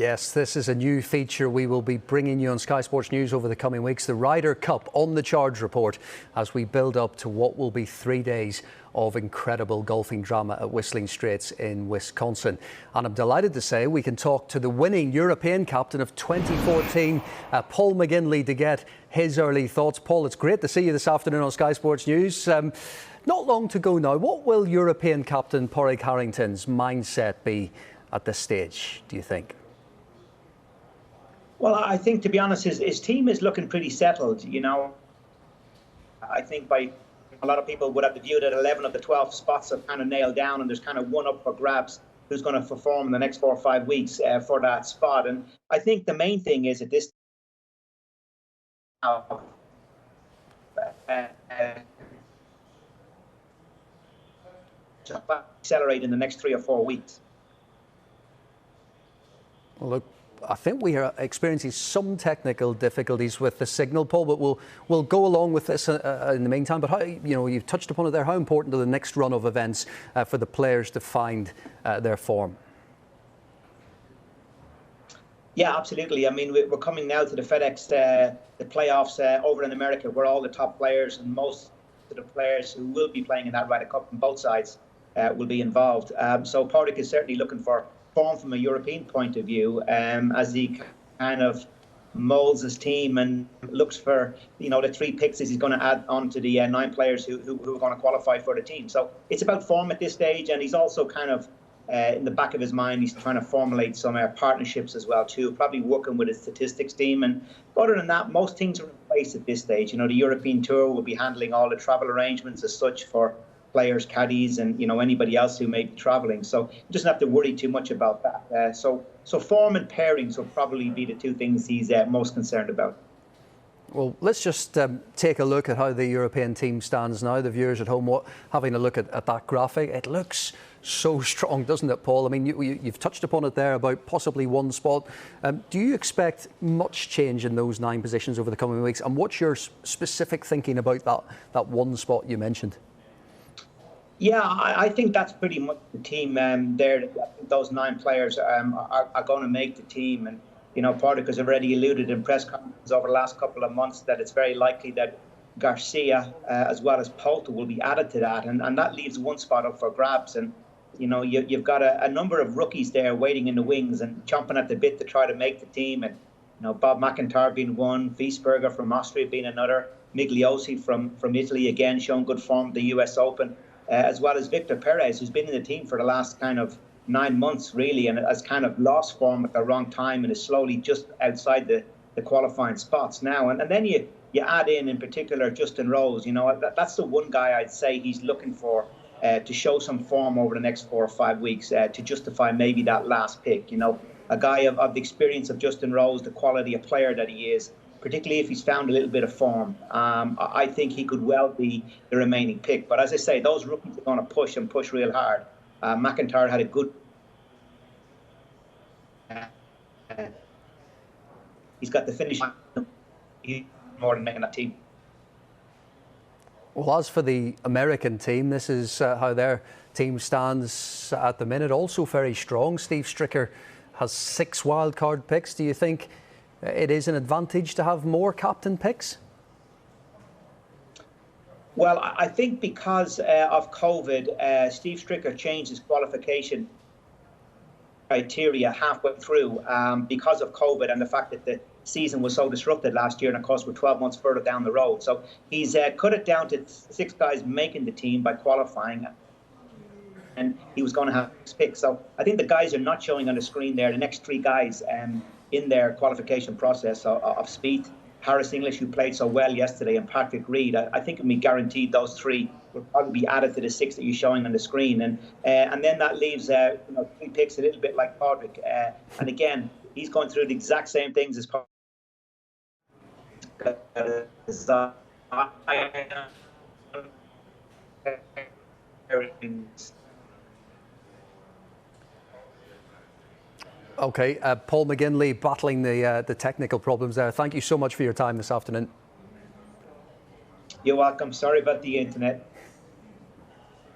Yes, this is a new feature we will be bringing you on Sky Sports News over the coming weeks. The Ryder Cup on the Charge Report as we build up to what will be 3 days of incredible golfing drama at Whistling Straits in Wisconsin. And I'm delighted to say we can talk to the winning European captain of 2014, Paul McGinley, to get his early thoughts. Paul, it's great to see you this afternoon on Sky Sports News. Not long to go now. What will European captain Padraig Harrington's mindset be at this stage, do you think? Well, I think, to be honest, his team is looking pretty settled. You know, I think by a lot of people would have the view that 11 of the 12 spots are kind of nailed down, and there's kind of one up for grabs who's going to perform in the next 4 or 5 weeks for that spot. And I think the main thing is at this accelerate in the next 3 or 4 weeks. Well, look, I think we are experiencing some technical difficulties with the signal, Paul, but we'll go along with this in the meantime. But how, you've touched upon it there. How important are the next run of events for the players to find their form? Yeah, absolutely. I mean, we're coming now to the FedEx, the playoffs over in America, where all the top players and most of the players who will be playing in that Ryder Cup on both sides will be involved. So Padraig is certainly looking for form from a European point of view, as he kind of molds his team and looks for, the 3 picks he's going to add on to the 9 players who are going to qualify for the team. So it's about form at this stage, and he's also kind of, in the back of his mind, he's trying to formulate some partnerships as well too, probably working with his statistics team. And other than that, most things are in place at this stage. The European Tour will be handling all the travel arrangements as such for players, caddies, and anybody else who may be travelling. So he doesn't have to worry too much about that. So form and pairings will probably be the 2 things he's most concerned about. Well, let's just take a look at how the European team stands now. The viewers at home having a look at that graphic. It looks so strong, doesn't it, Paul? I mean, you've touched upon it there about possibly one spot. Do you expect much change in those 9 positions over the coming weeks? And what's your specific thinking about that one spot you mentioned? Yeah, I think that's pretty much the team there. Those 9 players are going to make the team. And, Padraig has already alluded in press conferences over the last couple of months that it's very likely that Garcia as well as Poulter will be added to that. And that leaves one spot up for grabs. And, you've got a number of rookies there waiting in the wings and chomping at the bit to try to make the team. And, Bob McIntyre being one, Wiesberger from Austria being another, Migliosi from Italy, again, showing good form at the US Open. As well as Victor Perez, who's been in the team for the last kind of 9 months, really, and has kind of lost form at the wrong time and is slowly just outside the qualifying spots now. And then you add in particular, Justin Rose. That's the one guy I'd say he's looking for to show some form over the next 4 or 5 weeks to justify maybe that last pick. A guy of the experience of Justin Rose, the quality of player that he is, particularly if he's found a little bit of form. I think he could well be the remaining pick. But as I say, those rookies are going to push real hard. McIntyre had a good... he's got the finish more than making that team. Well, as for the American team, this is how their team stands at the minute. Also very strong. Steve Stricker has 6 wildcard picks. Do you think it is an advantage to have more captain picks? Well, I think because of COVID, Steve Stricker changed his qualification criteria halfway through because of COVID and the fact that the season was so disrupted last year, and of course we're 12 months further down the road. So he's cut it down to 6 guys making the team by qualifying, and he was going to have 6 picks. So I think the guys are not showing on the screen there, the next 3 guys in their qualification process of Spieth, Harris English, who played so well yesterday, and Patrick Reed. I think it can be guaranteed those 3 will probably be added to the 6 that you're showing on the screen. And then that leaves 3 picks a little bit like Padraig. And again, he's going through the exact same things as Padraig. Okay, Paul McGinley battling the technical problems there. Thank you so much for your time this afternoon. You're welcome. Sorry about the internet.